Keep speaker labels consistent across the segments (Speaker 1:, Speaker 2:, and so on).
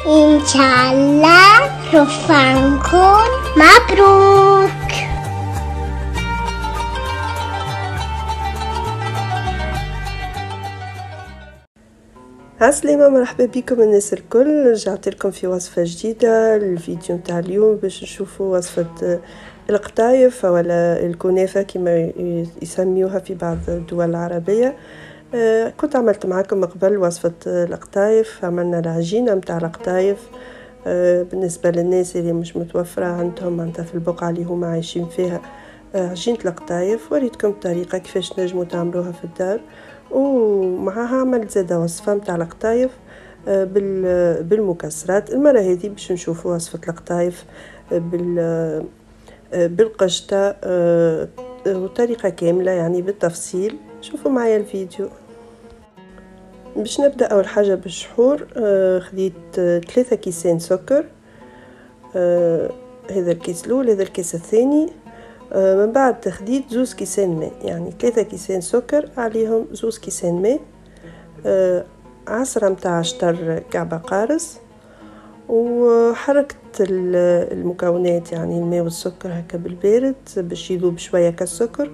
Speaker 1: إن شاء الله رفقانكم مبروك.
Speaker 2: عسلامة، مرحبا بكم الناس الكل. رجعت لكم في وصفة جديدة. الفيديو متاع اليوم باش نشوفوا وصفة القطايف ولا الكنافة كما يسميوها في بعض الدول العربية. كنت عملت معكم قبل وصفة القطايف، عملنا العجينة متاع القطايف. بالنسبة للناس اللي مش متوفرة عندهم معناتها في البقعة اللي هما عايشين فيها عجينة القطايف، وريتكم الطريقة كيفاش تنجموا تعملوها في الدار. ومعها عملت زادة وصفة متاع القطايف بالمكسرات. المرة هذه باش نشوفوا وصفة القطايف بالقشطة وطريقة كاملة يعني بالتفصيل. شوفوا معايا الفيديو. باش نبدأ أول حاجة بالشحور. خديت 3 كيسان سكر، هذا الكيس الأول، هذا الكيس الثاني. من بعد خديت 2 كيسان ماء، يعني 3 كيسان سكر عليهم 2 كيسان ماء. عصرة متاع شطر كعبة قارص، وحركت المكونات يعني الماء والسكر هكا بالبارد باش يذوب شوية كالسكر.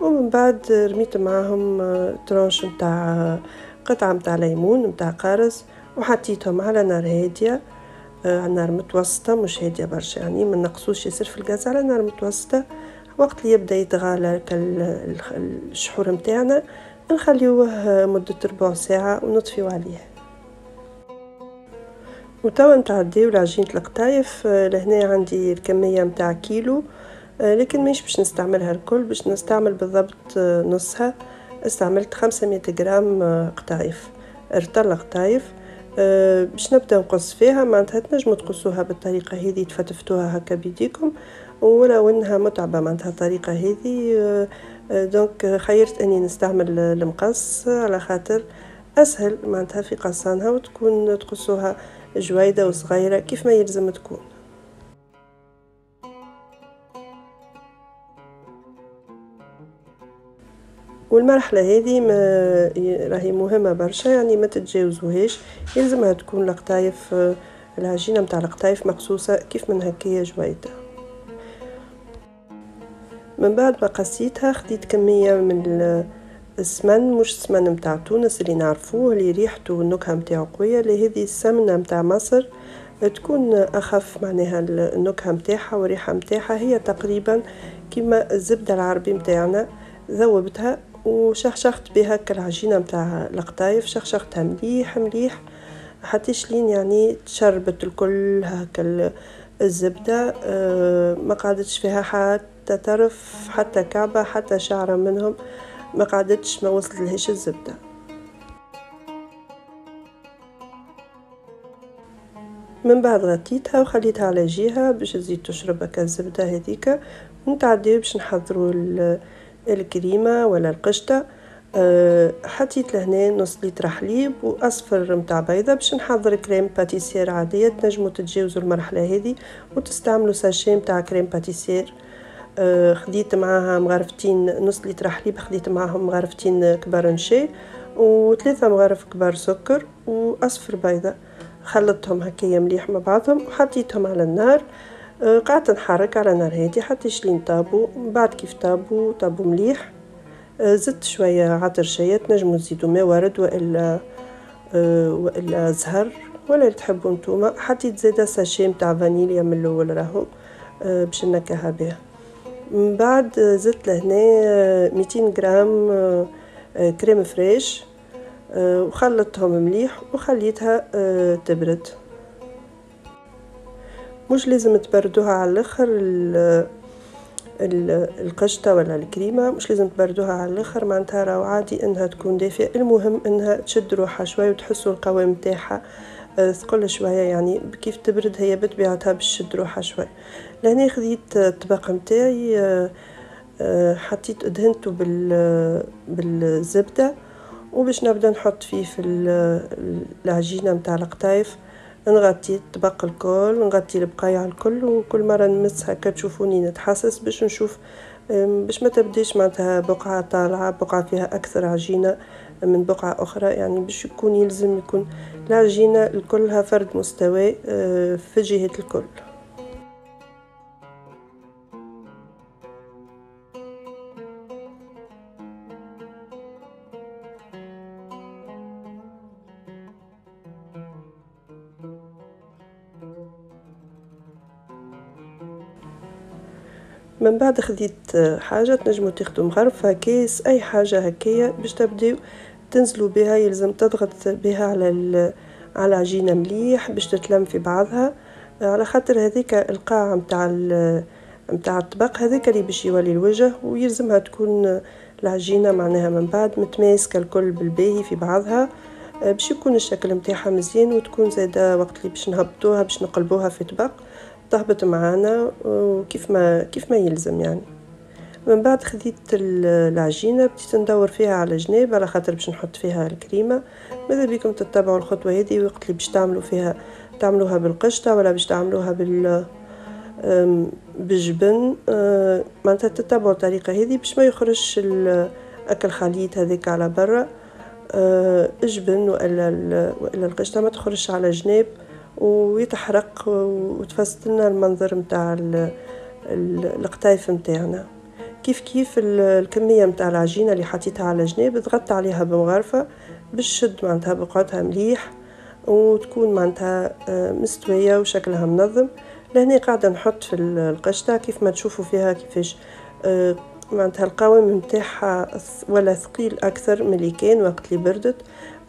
Speaker 2: ومن بعد رميت معاهم ترانش متاع قطعة متاع ليمون متاع قارص، وحطيتهم على نار هادية، على نار متوسطة مش هادية برشا، يعني ما نقصوش ياسر في الغاز، على نار متوسطة. وقت اللي يبدا يتغالى الشحور متاعنا نخليوه مدة ربع ساعة ونطفيو عليه. وتوا نتعديو لعجينة القطايف. لهنا عندي الكمية متاع كيلو، لكن مش باش نستعملها الكل، باش نستعمل بالضبط نصها. استعملت 500 غرام قطايف، رطل قطايف. باش نبدا نقص فيها، معناتها تنجموا تقصوها بالطريقة هذه، تفتفتوها هكا بيديكم، ولو انها متعبة معناتها الطريقة هذه. دونك خيرت اني نستعمل المقص على خاطر اسهل معناتها في قصانها، وتكون تقصوها جويدة وصغيرة كيف ما يلزم تكون. والمرحلة هذه راهي مهمة برشا، يعني ما تتجاوزوهاش، يلزمها تكون القطايف العجينة متاع القطايف مقصوصة كيف من هكايا جويدة. من بعد ما قسيتها خديت كمية من السمن، مش السمن متاع تونس اللي نعرفوه اللي ريحته والنكهة متاعه قوية، اللي هذه السمنة متاع مصر تكون أخف، معناها النكهة متاعها والريحة متاعها هي تقريبا كما الزبدة العربي متاعنا. ذوبتها وشخشخت بها كالعجينة متاع القطايف، شخشختها مليح مليح حتى شلين يعني تشربت الكل هكا الزبدة. ما قعدتش فيها حتى طرف، حتى كعبة، حتى شعرة منهم ما قعدتش، ما وصلت لهاش الزبدة. من بعد غطيتها وخليتها على جهة باش تزيد تشرب هكا الزبدة هذيك. ونتعديو باش نحضروا الكريمة ولا القشطة. حطيت لهنا نص لتر حليب واصفر متاع بيضة باش نحضر كريم باتيسير عادية. تنجموا تتجاوزوا المرحلة هذه وتستعملوا ساشي متاع كريم باتيسير. خديت معاها مغرفتين، نص لتر حليب خديت معاهم مغرفتين كبار نشا و3 مغارف كبار سكر واصفر بيضة. خلطتهم هكايا مليح مع بعضهم وحطيتهم على النار. قعدت نحرك على نار هادي حتى شلين طابو. بعد كيف طابو مليح، زدت شوية عطر شاي، تنجموا تزيدوا ماء ورد وإلا زهر ولا اللي تحبوا نتوما. حطيت زادة ساشي متاع فانيليا من الاول راهو باش نكهها بها. من بعد زدت لهنا 200 غرام كريم فريش وخلطتهم مليح وخليتها تبرد. مش لازم تبردوها على الاخر، القشطة ولا الكريمة مش لازم تبردوها على الاخر، معناتها راهو عادي انها تكون دافئة، المهم انها تشد روحها شوية وتحسوا القوام نتاعها ثقل شوية، يعني كيف تبرد هي بطبيعتها باش تشد روحها شوية. لهنا خديت الطبق نتاعي، حطيت دهنته بالزبدة، وباش نبدا نحط فيه في العجينة متاع القطايف. نغطي الطبق الكل، نغطي البقايا الكل، وكل مرة نمس هكا تشوفوني نتحسس باش نشوف باش ما تبديش معناتها بقعة طالعة، بقعة فيها أكثر عجينة من بقعة أخرى، يعني باش يلزم يكون العجينة كلها فرد مستوى في جهة الكل. من بعد خديت حاجة تنجموا تاخدوا مغرفة، كيس، أي حاجة هكايا باش تبداو تنزلوا بها. يلزم تضغط بها على العجينة مليح باش تتلم في بعضها، على خاطر هذيك القاع متاع الطبق هذيك اللي باش يولي الوجه، ويلزمها تكون العجينة معناها من بعد متماسكة الكل بالباهي في بعضها باش يكون الشكل متاعها مزيان، وتكون زاده وقت اللي باش نهبطوها باش نقلبوها في طبق تهبط معانا وكيف ما يلزم يعني. من بعد خديت العجينه بديت ندور فيها على جناب على خاطر باش نحط فيها الكريمه. ماذا بيكم تتبعوا الخطوه هذه وقت اللي باش تعملوها بالقشطه ولا باش تعملوها بالجبن، معناتها تتبعوا الطريقه هذه باش ما يخرجش اكل خليط هذيك على برا. الجبن والا القشطه ما تخرجش على جناب ويتحرق وتفسد لنا المنظر متاع القطايف متاعنا. كيف الكميه متاع العجينه اللي حطيتها على جناب ضغطت عليها بمغرفه باش تشد معناتها بقعتها مليح وتكون معناتها مستويه وشكلها منظم. لهنا قاعده نحط في القشطه كيف ما تشوفوا فيها كيفاش معناتها القوام متاعها ولا ثقيل اكثر من اللي كان وقت اللي بردت،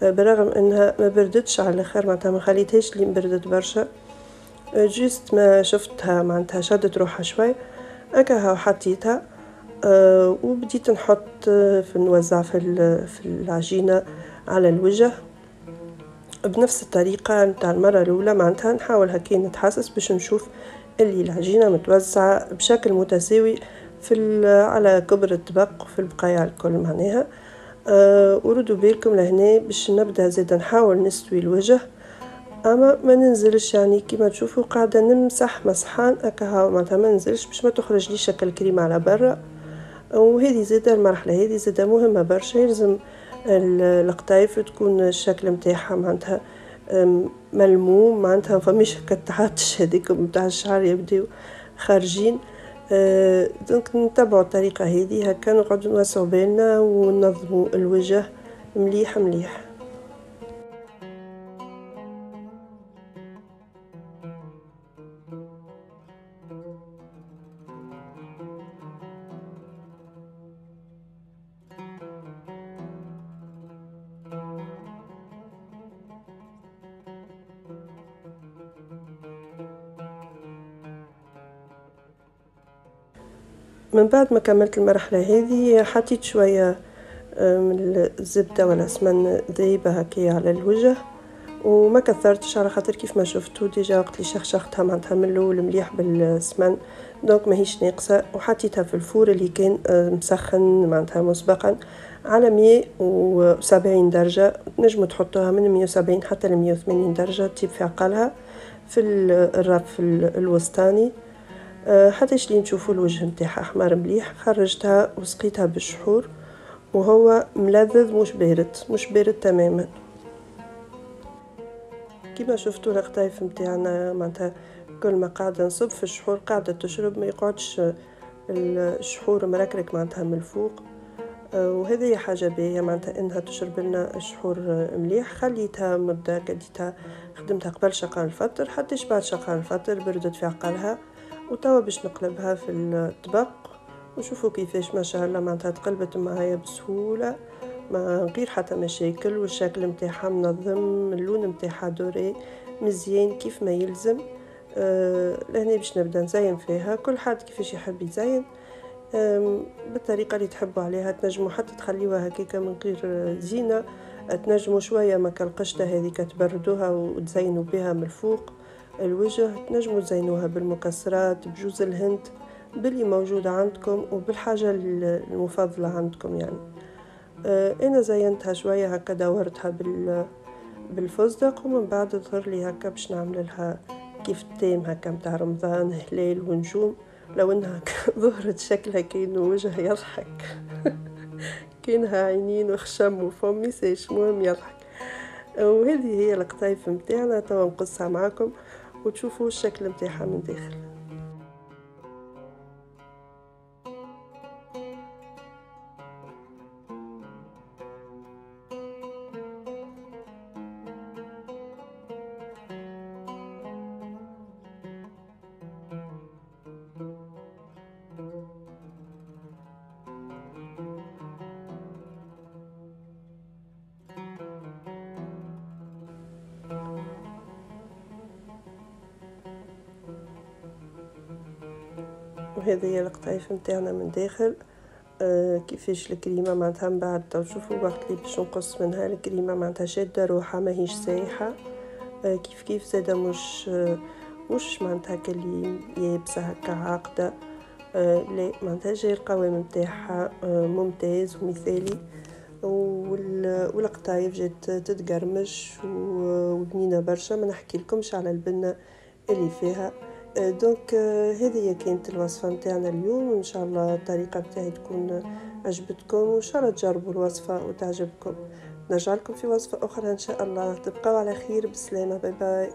Speaker 2: برغم انها ما بردتش على الاخر، معناتها ما خليتهاش اللي بردت برشا، جست ما شفتها معناتها شدت روحها شوي هكا وحطيتها. وبديت نحط نوزع في العجينه على الوجه بنفس الطريقه نتاع المره الاولى، معناتها نحاول هكا نتحسس باش نشوف اللي العجينه متوزعه بشكل متساوي على كبر الطبق وفي البقايا الكل معناها. وردوا بالكم لهنا باش نبدا زيد نحاول نستوي الوجه، اما ما ننزلش يعني كيما تشوفوا قاعده نمسح مسحان هكا معناتها ما ننزلش باش ما تخرج لي شكل كريمه على برا. وهذه زيد المرحله هذه زيد مهمه برشا، يلزم القطايف تكون الشكل متاعها معناتها ملموم، معناتها فماش كتعطش هذيك متاع الشعر يبداو خارجين. دونك نتبعوا الطريقه هذه هكا نقعدوا نوسعوا بالنا وننظموا الوجه مليح. من بعد ما كملت المرحله هذه حطيت شويه من الزبده ولا سمن ذايبه هكا على الوجه وما كثرتش على خاطر كيف ما شفتوا ديجا وقت اللي شخشختها معناتها من الاول مليح بالسمن، دونك ماهيش ناقصه. وحطيتها في الفور اللي كان مسخن معناتها مسبقا على 170 درجه، نجموا تحطوها من 170 حتى ل 180 درجه تجيب في عقلها في الرف الوسطاني حتى اللي نشوفوا الوجه نتاعها احمر مليح. خرجتها وسقيتها بالشحور وهو ملذذ مش بارد تماما. كما شفتوا القطايف نتاعنا معناتها كل ما قاعده نصب في الشحور قاعده تشرب، ما يقعدش الشحور مركرك معناتها من الفوق، وهذه حاجه باهيه معناتها انها تشرب لنا الشحور مليح. خليتها مده قديتها خدمتها قبل شقان الفطر حتى بعد شقان الفطر بردت في عقلها، وتوا باش نقلبها في الطبق وشوفوا كيفاش ما شاء الله معناتها تقلبت معايا بسهوله ما غير حتى مشاكل، والشكل متاعها منظم، اللون متاعها دوري مزيان كيف ما يلزم. لهنا باش نبدا نزين فيها، كل حد كيفاش يحب يزين بالطريقه اللي تحبوا عليها. تنجموا حتى تخليوها هكاكا من غير زينه، تنجموا شويه ما كالقشطه هذيك تبردوها وتزينوا بها من الفوق الوجه، تنجموا تزينوها بالمكسرات بجوز الهند باللي موجوده عندكم وبالحاجه المفضله عندكم يعني. انا زينتها شويه هكا دورتها بالفستق، ومن بعد ظهر لي هكا باش نعمل لها كيف التيم هكا متاع رمضان هلال ونجوم، لو انها ظهرت شكلها كأنه وجه يضحك كأنها عينين وخشم وفم ميساش مهم يضحك. وهذه هي القطايف نتاعنا توا نقصها معكم وتشوفوا الشكل نتاعها من داخل. وهذه هي القطايف نتاعنا من داخل. كيفاش الكريمه معناتها من بعد تشوفوا وقت اللي باش نقص منها الكريمه معناتها شاده روحها ماهيش سايحه. كيف كيف زاده مش معناتها هكا اللي يابسه هكا عاقده. لا معناتها جاي القوام نتاعها ممتاز ومثالي. والقطايف جات تتقرمش وبنينه برشا، ما نحكي لكمش على البنه اللي فيها. دونك هذه كانت الوصفه نتاعنا اليوم، وان شاء الله الطريقه بتاعي تكون عجبتكم، وان شاء الله تجربوا الوصفه وتعجبكم. نرجع لكم في وصفه اخرى ان شاء الله. تبقوا على خير، بسلامه، باي باي.